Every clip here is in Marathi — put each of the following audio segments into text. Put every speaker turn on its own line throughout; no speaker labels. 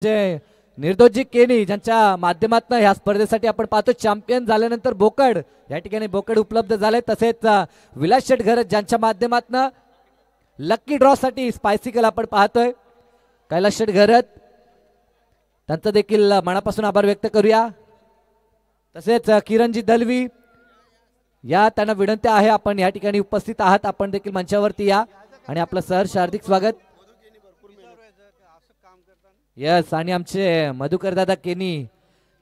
निर्दोजी केनी ज्यांच्या माध्यमातून ह्या स्पर्धेसाठी आपण पाहतो चॅम्पियन झाल्यानंतर बोकड या ठिकाणी बोकड उपलब्ध झाले, तसेच विलास शेठ घरत ज्यांच्या माध्यमातून लकी ड्रॉ साठी स्पायसिकल आपण पाहतोय. कैलास शेठ घरत त्यांचं देखील मनापासून आभार व्यक्त करूया. तसेच किरणजी दलवी या त्यांना विनंती आहे आपण या ठिकाणी उपस्थित आहात, आपण देखील मंचावरती या आणि आपलं सहर्ष हार्दिक स्वागत. यस, आणि आमचे मधुकर दादा केनी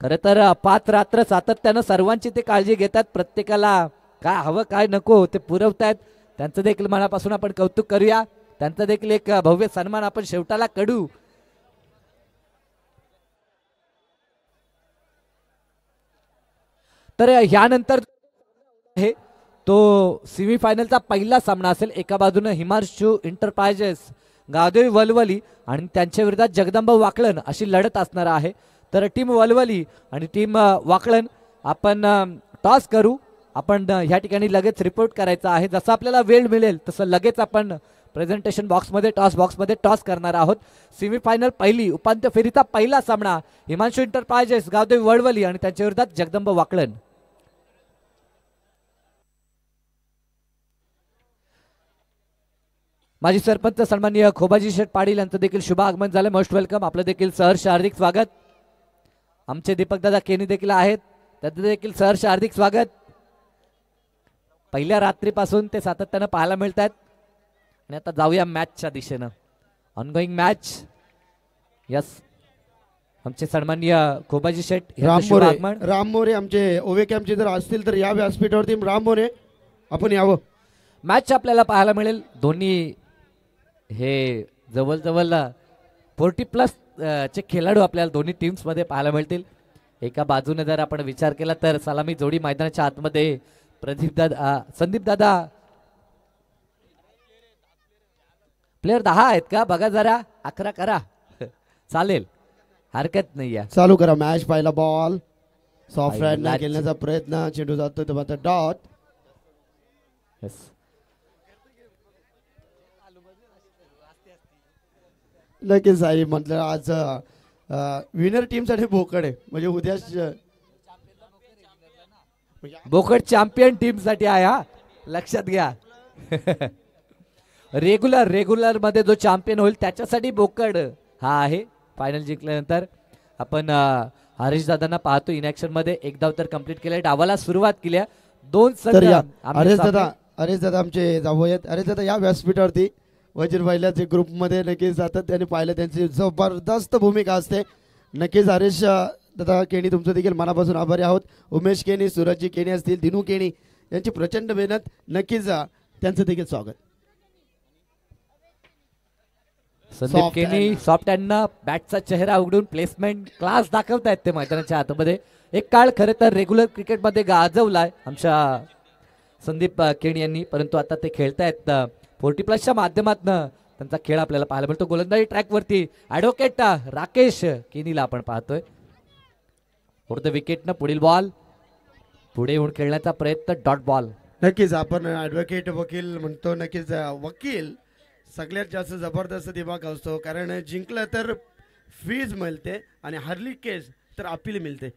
खरं तर 5 रात्र सातत्यानं सर्वांची ते काळजी घेतात, प्रत्येकाला काय हवं काय नको ते पुरवतात. त्यांचं देखील मनापासून आपण कौतुक करूया. त्यांचा देखील एक भव्य सन्मान आपण शेवटाला कडू. तर यानंतर आहे तो सेमीफायनलचा पहिला सामना असेल. एका बाजूने हिमांशू इंटरप्राइजेस गावदेवी वलवली आणि त्यांच्या विरोधात जगदंबा वाकलन अशी लढत असणार आहे. तर टीम वलवली आणि टीम वाकलन आपण टॉस करू. आपण या ठिकाणी लगेच रिपोर्ट करायचा आहे, जसं आपल्याला वेळ मिळेल तसं लगेच आपण प्रेझेंटेशन बॉक्समध्ये टॉस करणार आहोत. सेमीफायनल पहिली उपांत्य फेरीचा पहिला सामना हिमांशू इंटरप्राइजेस गावदेवी वळवली आणि त्यांच्या विरोधात जगदंबा वाकलन. माजी सरपंच सन्माननीय खोबाजी शेठ पाटील यांचं देखील शुभ आगमन झालं. Most welcome. आपलं देखील सहर्ष हार्दिक स्वागत. आमचे दीपक दादा केनी देखील आहेत, त्यांचं देखील सहर्ष हार्दिक स्वागत. पहिल्या रात्रीपासून ते सातत्यानं पाहायला मिळत आहेत. आणि आता जाऊया मॅचच्या दिशेनं. Ongoing match. यस, आमचे सन्माननीय खोबाजी शेठ
राम मोरे आमचे ओवे कॅम्पचे जर असतील तर या व्यासपीठावरती राम मोरे आपण यावं.
मॅच आपल्याला पाहायला मिळेल. दोन्ही हे जवळजवळ 40+ चे खेळाडू आपल्याला दोन्ही टीम्स मध्ये पाहायला मिळतील. एका बाजूने जर आपण विचार केला तर सलामी जोडी मैदानाच्या आतमध्ये संदीप दादा प्लेयर 10 आहेत का बघा जरा. 11 करा चालेल, हरकत नाही आहे.
चालू करा मॅच. पहिला बॉल सॉफ्ट राईड खेळण्याचा प्रयत्न, चेंडू जातो तेव्हा डॉट. नक्कीच आहे म्हटलं आज विनर टीम साठी बोकड आहे, म्हणजे उद्या
बोकड चॅम्पियन टीम साठी आहे हा, लक्षात घ्या. रेग्युलर मध्ये जो चॅम्पियन होईल त्याच्यासाठी बोकड हा आहे. फायनल जिंकल्यानंतर आपण हरीश दादांना पाहतो इन ऍक्शन मध्ये. एक धाव तर कंप्लीट केलंय, डावाला सुरुवात केली. 2 संघ.
हरीश दादा आमचे जाऊ आहेत. हरीश दादा या व्यासपीठावरती वजीर बैलाचे ग्रुप मध्ये नक्कीच जातात, त्यांनी पाहिलं त्यांची जबरदस्त भूमिका असते. नक्कीच हरीश दादा केनी तुमचं देखील मनापासून आभारी आहोत. उमेश केनी, सूरजजी केनी असतील, दिनू केनी यांची प्रचंड मेहनत. नक्कीच त्यांचं देखील स्वागत.
संदीप केनी सॉफ्ट हँडनं बॅटचा चेहरा उघडून प्लेसमेंट क्लास दाखवतायत ते मैदानाच्या आतमध्ये. एक काळ खरं तर रेग्युलर क्रिकेटमध्ये गाजवलाय आमच्या संदीप केनी यांनी, परंतु आता ते खेळतायत 40+ माध्यमातून त्यांचा खेळ आपल्याला पाहायला मिळतो. गोलंदाजी ट्रॅकवरती ॲडव्होकेट राकेश केनीला आपण पाहतोय. द विकेटनं पुढील बॉल पुढे येऊन खेळण्याचा प्रयत्न, डॉट बॉल.
नक्कीच आपण ॲडव्होकेट वकील म्हणतो. नक्कीच वकील सगळ्यात जास्त जबरदस्त दिमाग असतो, कारण जिंकलं तर फीज मिळते आणि हरली केस तर अपील मिळते.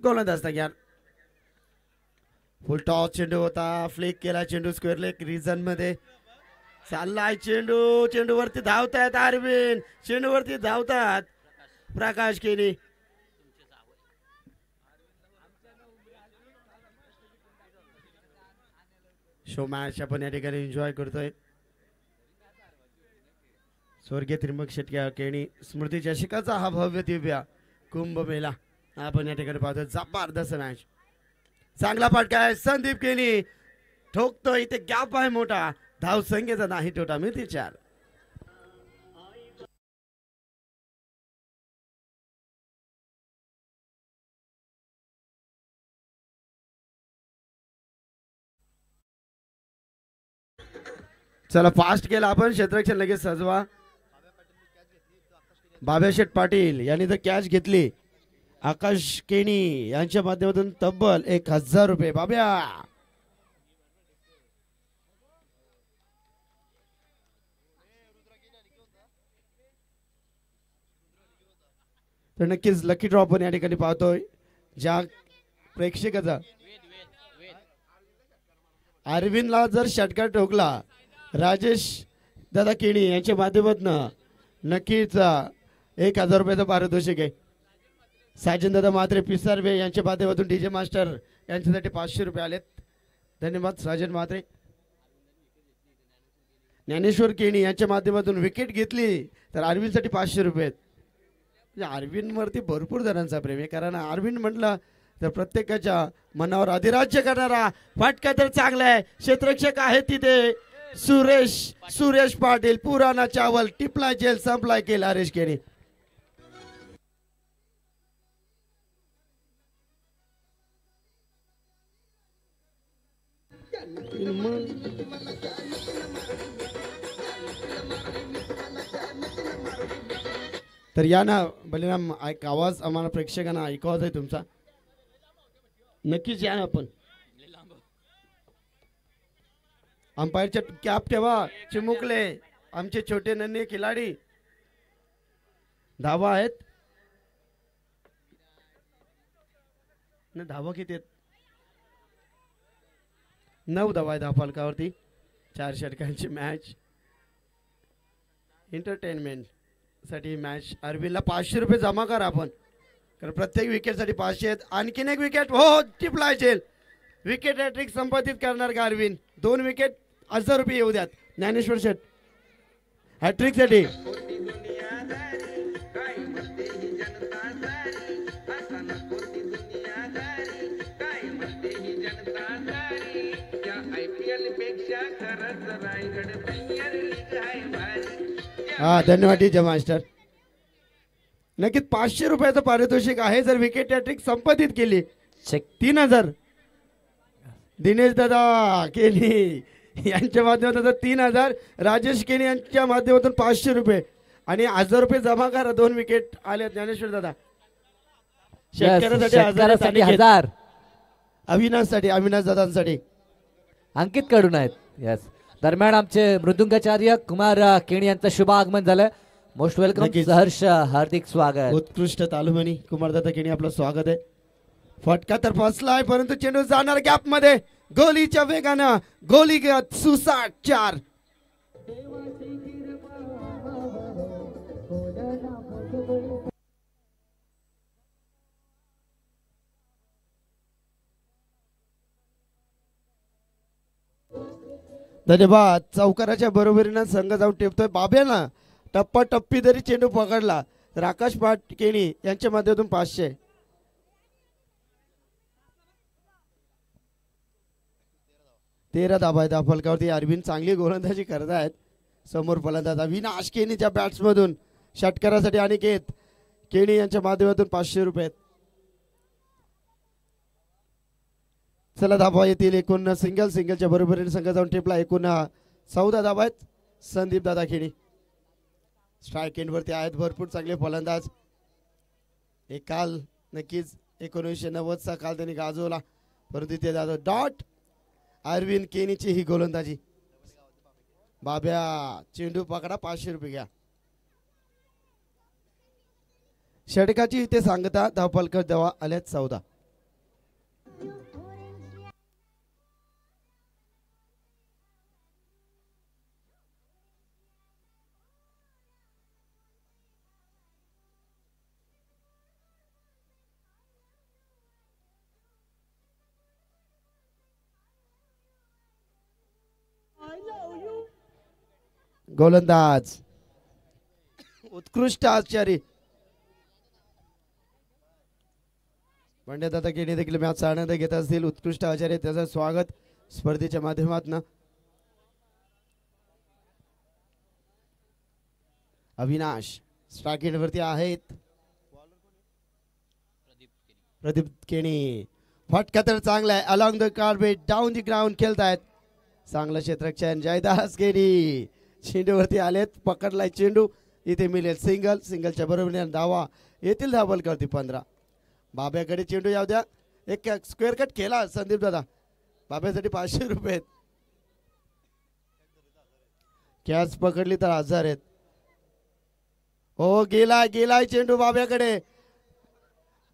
गोलंदाज घ्या. फुल टॉस चेंडू होता, फ्लिक केला चेंडू स्क्वेअर लेग रिजन मध्ये चाललाय चेंडू. चेंडूवरती धावतात अरविंद, चेंडूवरती धावतात प्रकाश केनी. शो मॅच आपण या ठिकाणी एन्जॉय करतोय. स्वर्गीय त्रिंबक शेट्टी केणी स्मृती चषकाचा हा भव्य दिव्य कुंभमेळा आपण या ठिकाणी पाहतोय. जबरदस्त मॅच. चांगला फटका आहे. संदीप केनी ठोकतो. इथे गॅप आहे मोठा. धाव संख्येचा नाही तोटा, मिळते 4. चला फास्ट केला आपण. क्षेत्ररक्षण लगेच सजवा. बाबाशेठ पाटील यांनी तर कॅच घेतली. आकाश केनी यांच्या माध्यमातून तब्बल 1000 रुपये. बाब्या तर नक्कीच लकी ड्रॉ पण या ठिकाणी पाहतोय. ज्या प्रेक्षकाचा अरविंदला जर षटकार ठोकला राजेश दादा केणी यांच्या माध्यमातून नक्कीच 1000 रुपयाचं पारितोषिक आहे. साजन दादा म्हात्रे पिसारवे यांच्या माध्यमातून डीजे मास्टर यांच्यासाठी 500 रुपये आलेत. धन्यवाद साजन म्हात्रे. ज्ञानेश्वर केणी यांच्या माध्यमातून विकेट घेतली तर अरविंदसाठी 500 रुपये आहेत. म्हणजे अरविंदवरती भरपूर जणांचा प्रेम आहे, कारण अरविंद म्हटलं तर प्रत्येकाच्या मनावर अधिराज्य करणारा फटका तर चांगला आहे. क्षेत्ररक्षक आहे तिथे सुरेश पाटील. पुराणा चावल टिपला जेल संपलाय केला हरेश केणी. तर या ना बलिराम, एक आवाज आम्हाला प्रेक्षकांना ऐकावाच आहे तुमचा. नक्कीच या ना. आपण अंपायरच्या कॅप ठेवा. चिमुकले आमचे छोटे नन्हे खिलाडी. धावा आहेत ना, धावा किती आहेत? 9 धावा आहेत धाव फलकावरती. 4 षटकांची मॅच. एंटरटेनमेंट साठी मॅच. अरविंदला 500 रुपये जमा करा आपण, कारण प्रत्येक विकेटसाठी 500 आहेत. आणखीन एक विकेट. हो, टिपलाय जेल. विकेट हॅट्रिक संपादित करणार का अरविंद? 2 विकेट 1000 रुपये येऊ द्यात. ज्ञानेश्वर शेठ हॅट्रिक साठी. हा, धन्यवाद डीजे मास्टर. नक्कीच 500 रुपयाचं पारितोषिक आहे जर विकेट हॅट्रिक संपादित केली. 3000 दिनेश दादा केणी यांच्या माध्यमातून 3000. राजेश केणी यांच्या माध्यमातून 500 रुपये आणि 1000 रुपये जमा करा. 2 विकेट आले. ज्ञानेश्वर दादा
शेतकऱ्यासाठी 1000.
अविनाश दादांसाठी
अंकित कडून आहेत. यस. दरम्यान आमचे मृदुंगाचार्य कुमार केणी यांचं शुभ आगमन झालं. Most welcome. सहर्ष हार्दिक स्वागत.
उत्कृष्ट तालुमनी कुमार दादा केणी आपलं स्वागत आहे. फटका तर फसलाय, परंतु चेंडू जाणार गॅप मध्ये. गोलीच्या वेगानं गोली सुसाट 4. धन्यवाद. चौकाराच्या बरोबरीनं संघ जाऊन टेपतोय. बाब्याला टप्पा टप्पी जरी चेंडू पकडला तर आकाश पाट केणी यांच्या माध्यमातून 500. तेरा धाबा आहेत फलकावरती. अरविंद चांगली गोलंदाजी करत आहेत. समोर फलंदाज अविनाश केणीच्या बॅट्समधून षटकारासाठी अनिकेत केणी यांच्या माध्यमातून 500 रुपये. चला धाबा येतील. एकूण सिंगलच्या बरोबरीने संघ जाऊन टेपला. एकूण 14 धाबा आहेत. संदीप दादा केणी स्ट्राईक एंड वरती आहेत. भरपूर चांगले फलंदाज. एक काल नक्कीच 1990चा काल त्यांनी गाजवला, परंतु ते दादा डॉट. अरविंद केणीची ही गोलंदाजी. बाब्या चेंडू पकडा, 500 रुपये घ्या. षटकाची इथे सांगता धावफलक देवा आल्यात 14. गोलंदाज उत्कृष्ट आचारी पंडित केणी देखील मॅचचा आनंद घेत असतील. उत्कृष्ट आचार्य त्याचं स्वागत स्पर्धेच्या माध्यमातून. अविनाश स्ट्राईक वरती आहेत. प्रदीप केणी फटका तर चांगला आहे. Along the carpet down the ground खेळतायत. चांगलं क्षेत्ररक्षण. जयदास केणी चेंडूवरती आलेत. पकडलाय चेंडू. इथे मिळेल सिंगलच्या बरोबरीने धावा येतील. धावफलकावरती 15. बाब्याकडे चेंडू येऊ द्या. एक स्क्वेअर कट केला संदीप दादा. बाब्यासाठी 500 रुपये आहेत. कॅच पकडली तर 1000 आहेत. हो, गेलाय चेंडू बाब्याकडे.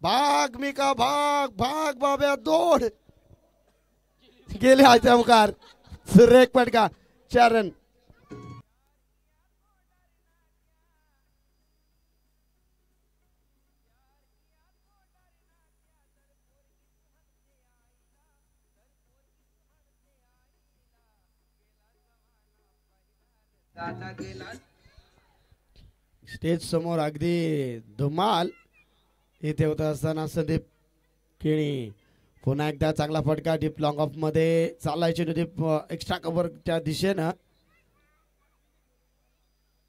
भाग मिका भाग भाग बाब्या दोड गेले आचमकार सुरेख फटका 4 रन. स्टेज समोर अगदी धुमाल इथे होत असताना संदीप केणी पुन्हा एकदा चांगला फटका डीप लॉंग ऑफ मध्ये चालायचे डीप एक्स्ट्रा कव्हर त्या दिशेनं.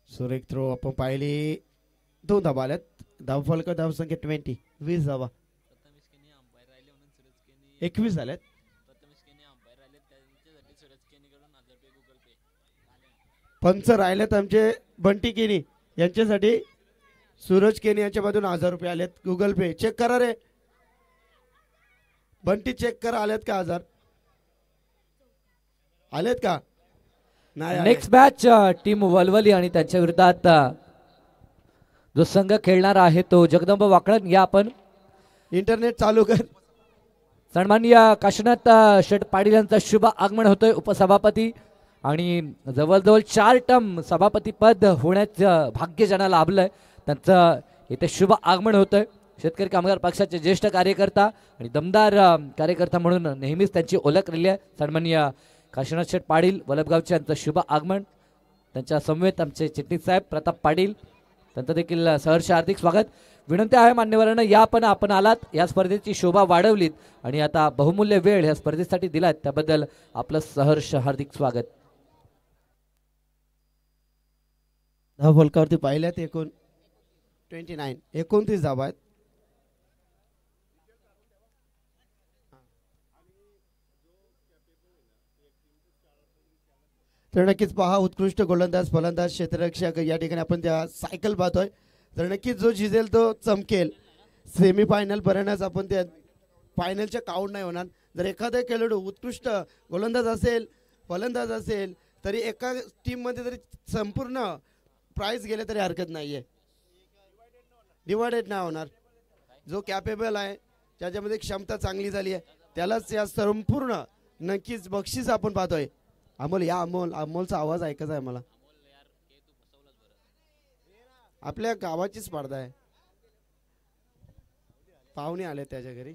सुरेख थ्रो आपण पाहिली. 2 धावा आल्यात. धाव फलक धाव संख्या 20 धावा 21 झाल्यात. पंच राहिलेत आमचे बंटी केनी यांच्यासाठी. सूरज केनी यांच्या बाजून 1000 रुपये आलेत गुगल पे. चेक करा रे बंटी, चेक करा आलेत का 1000 आलेत का नाही.
नेक्स्ट मॅच टीम वलवली आणि त्यांच्या विरोधात जो संघ खेळणार आहे तो जगदंब वाकळण. या आपण
इंटरनेट चालू कर.
सन्माननीय काशीनाथ शेठ पाटील यांचा शुभ आगमन होतोय उपसभापती आणि जवळजवळ 4 टर्म सभापती पद होण्याचं भाग्य ज्यांना लाभलंय त्यांचं इथे शुभ आगमन होतंय. शेतकरी कामगार पक्षाचे ज्येष्ठ कार्यकर्ता आणि दमदार कार्यकर्ता म्हणून नेहमीच त्यांची ओळख राहिली आहे. सन्माननीय काशीनाथ शेठ पाटील वलभगावचे यांचं शुभ आगमन. त्यांच्या समवेत आमचे चिटणीस साहेब प्रताप पाटील त्यांचं देखील सहर्ष हार्दिक स्वागत. विनंती आहे मान्यवरांना या पण आपण आलात या स्पर्धेची शोभा वाढवलीत आणि आता बहुमूल्य वेळ या स्पर्धेसाठी दिलात त्याबद्दल आपलं सहर्ष हार्दिक स्वागत.
धाव फलकावरती पाहिल्यात 29 धावा आहेत. तर नक्कीच पहा उत्कृष्ट गोलंदाज फलंदाज क्षेत्ररक्षक या ठिकाणी आपण त्या सायकल पाहतोय. तर नक्कीच जो जिंकेल तो चमकेल. सेमी फायनल पर्यंत आपण त्या फायनलच्या काउंट नाही होणार. जर एखादा खेळाडू उत्कृष्ट गोलंदाज असेल फलंदाज असेल तरी एका टीम मध्ये जरी संपूर्ण प्राइज गेले तरी हरकत नाहीये. डिवायडेड नाही होणार. जो कॅपेबल आहे ज्याच्यामध्ये क्षमता चांगली झाली आहे त्यालाच या संपूर्ण नक्कीच बक्षीस आपण पाहतोय. अमोल या अमोलचा आवाज ऐकायचा आहे मला. आपल्या गावाची स्पर्धा आहे. पाहुणे आले त्याच्या घरी.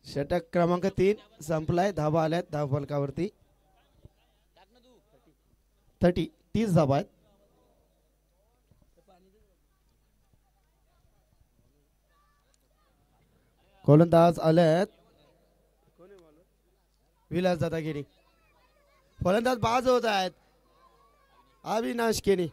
षटक क्रमांक 3 संपलाय. धावा आल्यात धाव फलकावरती 30 धावा आहेत. गोलंदाज आलेत विलास दादा केनी. फलंदाज बाज होत आहेत अविनाश केनी.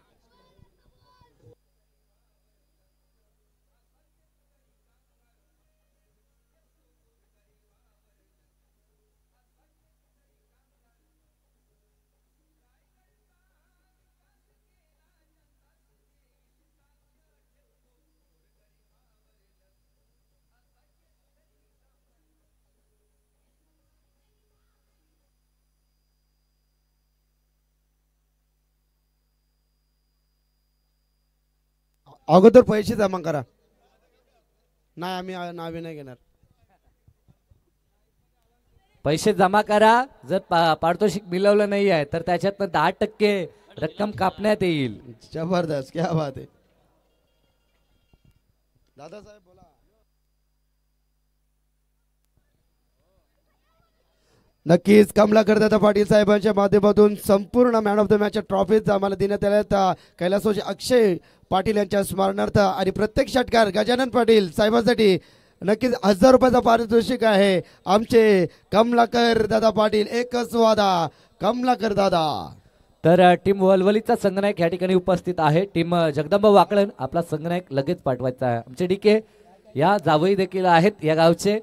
अगोदर पैसे जमा करा. नाही आम्ही नावे नाही घेणार.
पैसे जमा करा. जर पारितोषिक मिळवलं नाही आहे तर त्याच्यातनं 10% रक्कम कापण्यात येईल.
जबरदस्त क्या बात आहे. दादासाहेब बोला. नक्कीच कमलाकर दादा पाटील साहेबांच्या माध्यमातून संपूर्ण man of the match trophies आम्हाला देण्यात आल्या. कैलासोजी अक्षय पाटील यांच्या स्मरणार्थ आणि प्रत्येक षटकार गजानन पाटील साहेबांसाठी नक्कीच 1000 रुपयाचा पारितोषिक आहे. आमचे कमलाकर दादा पाटील एकच वादा कमलाकर दादा.
तर टीम वलवलीचा संघनायक या ठिकाणी उपस्थित आहे. टीम जगदंब वाकळण आपला संघनायक लगेच पाठवायचा आहे. आमचे डीके या जावई देखील आहेत या गावचे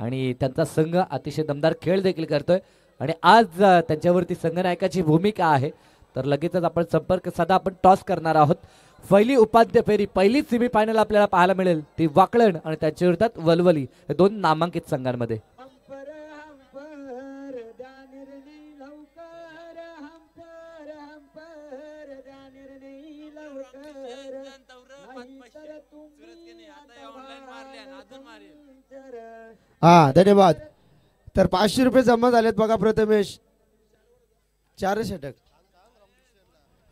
आणि त्यांचा संघ अतिशय दमदार खेळ देखील करतोय आणि आज त्यांच्यावरती संघनायकाची भूमिका आहे. तर लगेचच आपण संपर्क साधा आपण टॉस करणार आहोत. पहिली उपांत्य फेरी पहिली सेमी फायनल आपल्याला पाहायला मिळेल ती वाकळण आणि त्यांच्या विरोधात वलवली हे 2 नामांकित संघांमध्ये.
हा धन्यवाद. तर 500 रुपये जमा झालेत बघा प्रथमेश. 4 षटक.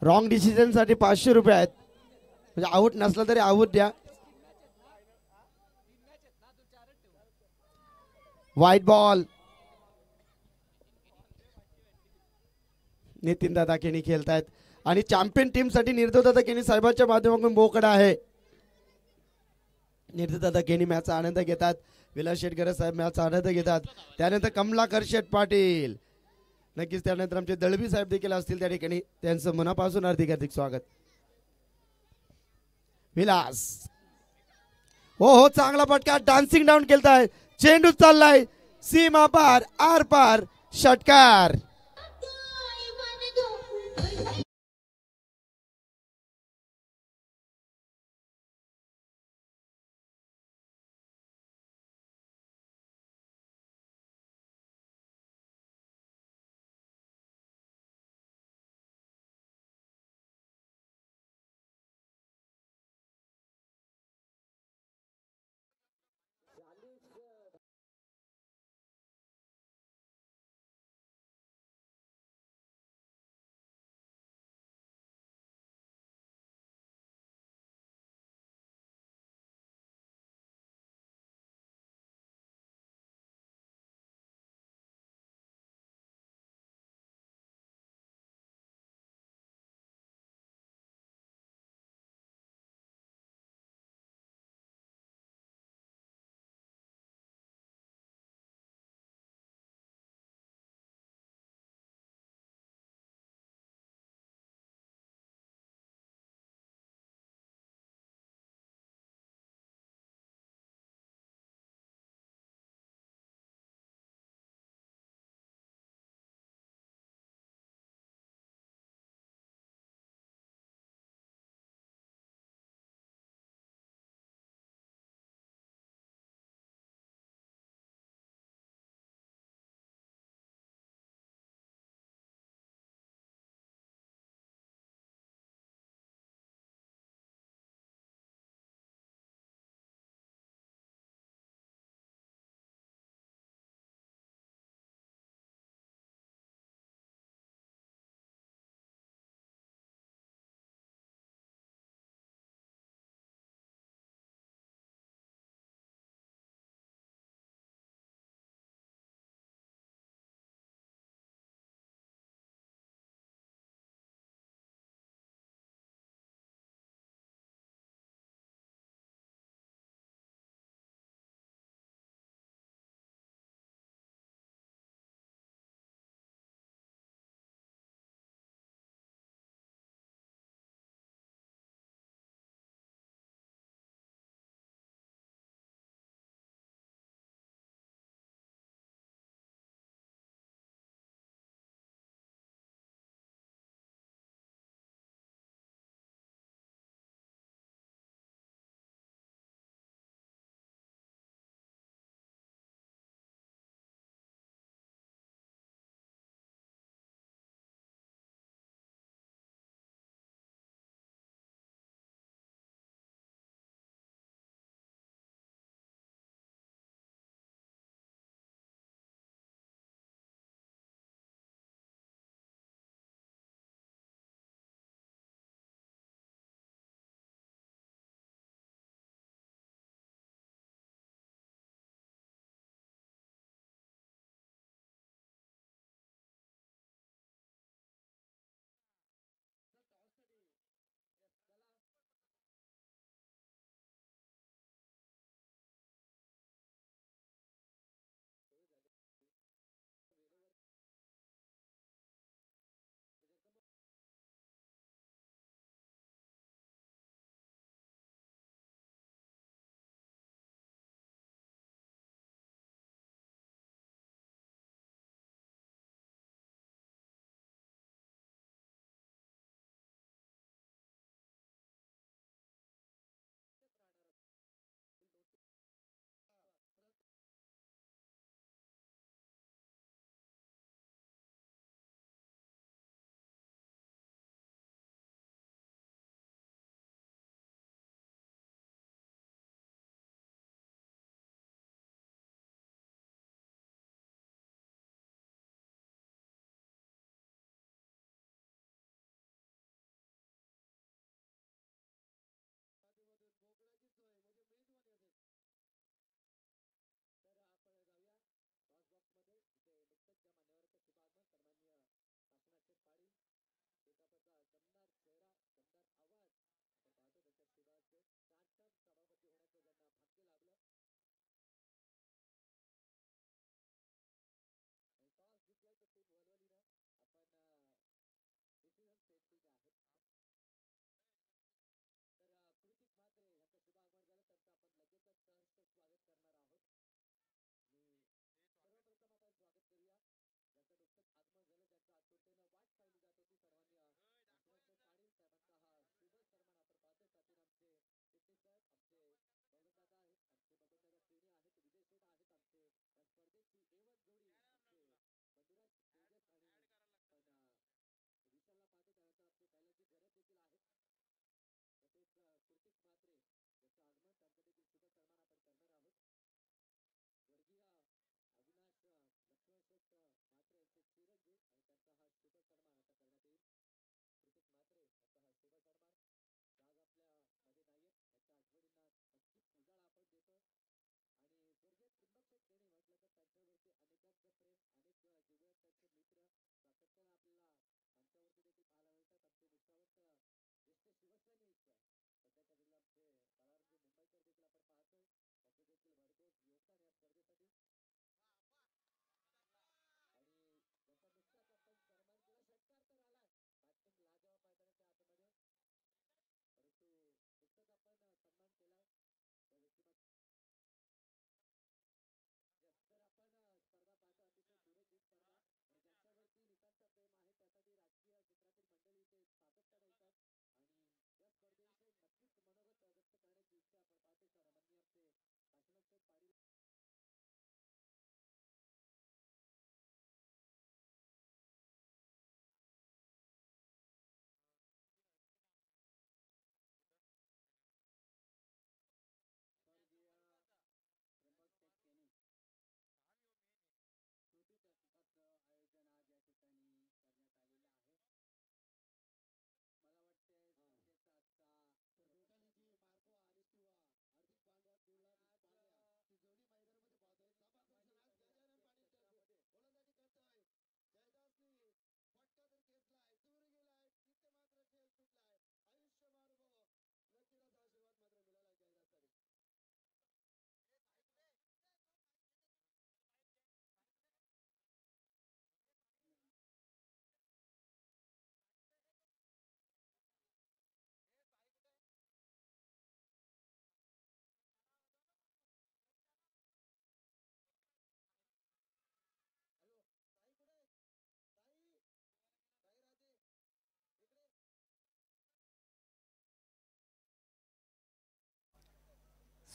रॉंग डिसिजन साठी 500 रुपये आहेत. म्हणजे आऊट नसला तरी आऊट द्या. White ball. नितीन दादा केणी खेळतायत आणि चॅम्पियन टीम साठी निर्दो दादा केणी साहेबांच्या माध्यमातून बोकडा आहे. निर्दो दादा केणी मॅचचा आनंद घेतात. विलास शेटकर साहेब मॅचचा आनंद घेतात. त्यानंतर कमलाकर शेठ पाटील, नक्कीच त्यानंतर आमचे दळवी साहेब देखील असतील त्या ठिकाणी. त्यांचं मनापासून हार्दिक हार्दिक स्वागत. विलास, हो हो चांगला फटका. डान्सिंग डाऊन केलताय. चेंडू चाललाय सीमा पार आर पार. षटकार.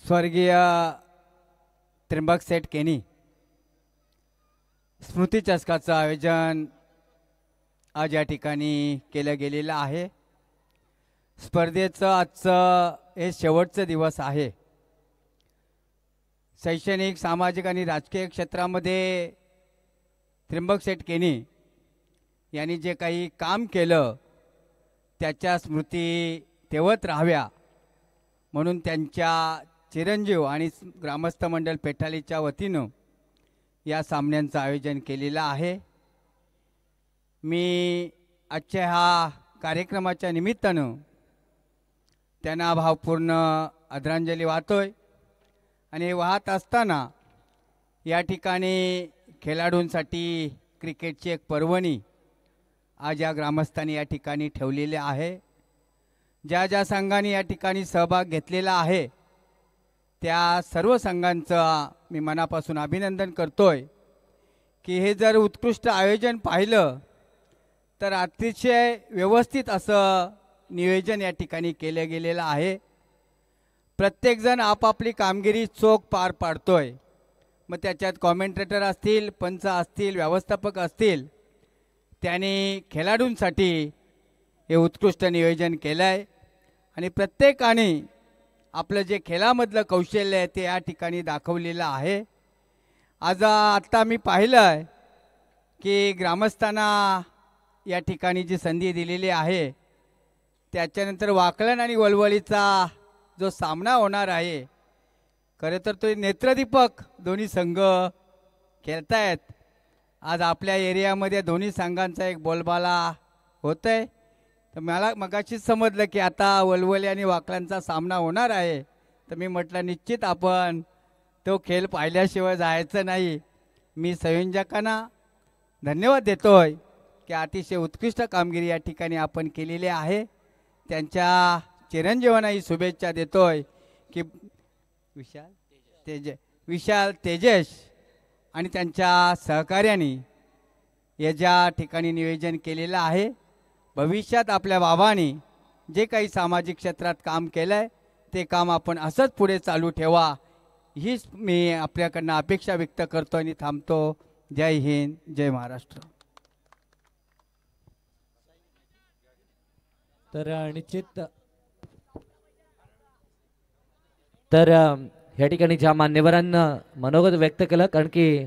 स्वर्गीय त्र्यंबक सेठ केनी स्मृती चषकाचं आयोजन आज या ठिकाणी केलं गेलेलं आहे. स्पर्धेचं आजचं हे शेवटचं दिवस आहे. शैक्षणिक, सामाजिक आणि राजकीय क्षेत्रामध्ये त्र्यंबक सेठ केनी यांनी जे काही काम केलं त्याच्या स्मृती ठेवत राहाव्या म्हणून त्यांच्या चिरंजीव आणि ग्रामस्थ मंडळ पेठालीच्या वतीनं या सामन्यांचं आयोजन केलेलं आहे. मी आजच्या ह्या कार्यक्रमाच्या निमित्तानं त्यांना भावपूर्ण आदरांजली वाहतोय आणि वाहत असताना या ठिकाणी खेळाडूंसाठी क्रिकेटची एक पर्वणी आज या ग्रामस्थांनी या ठिकाणी ठेवलेली आहे. ज्या ज्या संघांनी या ठिकाणी सहभाग घेतलेला आहे त्या सर्व संघांचं मी मनापासून अभिनंदन करतोय की हे जर उत्कृष्ट आयोजन पाहिलं तर अतिशय व्यवस्थित असं नियोजन या ठिकाणी केलं गेलेलं आहे. प्रत्येकजण आपापली कामगिरी चोख पार पाडतोय. मग त्याच्यात कॉमेंटेटर असतील, पंच असतील, व्यवस्थापक असतील, त्यांनी खेळाडूंसाठी हे उत्कृष्ट नियोजन केलं आहे आणि प्रत्येकाने आपलं जे खेळामधलं कौशल्य आहे ते या ठिकाणी दाखवलेलं आहे. आज आत्ता मी पाहिलं आहे की ग्रामस्थांना या ठिकाणी जी संधी दिलेली आहे त्याच्यानंतर वाकलन आणि वलवलीचा जो सामना होणार आहे, खरं तर तो नेत्रदीपक दोन्ही संघ खेळतायत. आज आपल्या एरियामध्ये दोन्ही संघांचा एक बोलबाला होत आहे. तर मला मगाशीच समजलं की आता वलवली आणि वाकलांचा सामना होणार आहे. तर मी म्हटलं निश्चित आपण तो खेळ पाहिल्याशिवाय जायचं नाही. मी संयोजकांना धन्यवाद देतोय की अतिशय उत्कृष्ट कामगिरी या ठिकाणी आपण केलेली आहे. त्यांच्या चिरंजीवांनाही शुभेच्छा देतोय की विशाल तेजस आणि त्यांच्या सहकार्याने या ज्या ठिकाणी नियोजन केलेलं आहे, भविष्यात आपल्या बाबांनी जे काही सामाजिक क्षेत्रात काम केलं आहे ते काम आपण असंच पुढे चालू ठेवा हीच मी आपल्याकडनं अपेक्षा व्यक्त करतो आणि थांबतो. जय हिंद, जय महाराष्ट्र.
तर निश्चित तर या ठिकाणी ज्या मान्यवरांना मनोगत व्यक्त केलं, कारण की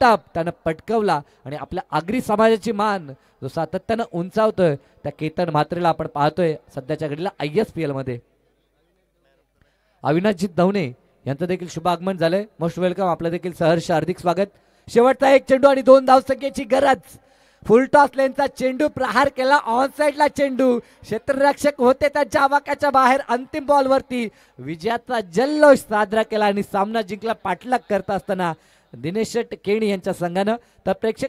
त्यानं पटकवला आणि आपल्या आगरी समाजाची मान जो सातत्यानं उंचावतोय त्या केतन म्हात्रेला आपण पाहतोय सध्याच्या घडीला ISPL मध्ये. अविनाशजी दवणे यांचं देखील शुभ आगमन झालंय. Most welcome. आपलं देखील सहर्ष हार्दिक स्वागत. शेवटचा एक चेंडू आणि 2 धावसंख्येची गरज. फुलटॉस लेनचा चेंडू प्रहार केला. ऑन साइडला चेंडू. क्षेत्ररक्षक होते त्यांच्या आवाक्याच्या बाहेर. अंतिम बॉलवरती विजयाचा जल्लोष साजरा केला आणि सामना जिंकला. पाठलाग करत असताना दिनेश शेट केणी यांच्या संघानं. तर प्रेक्षक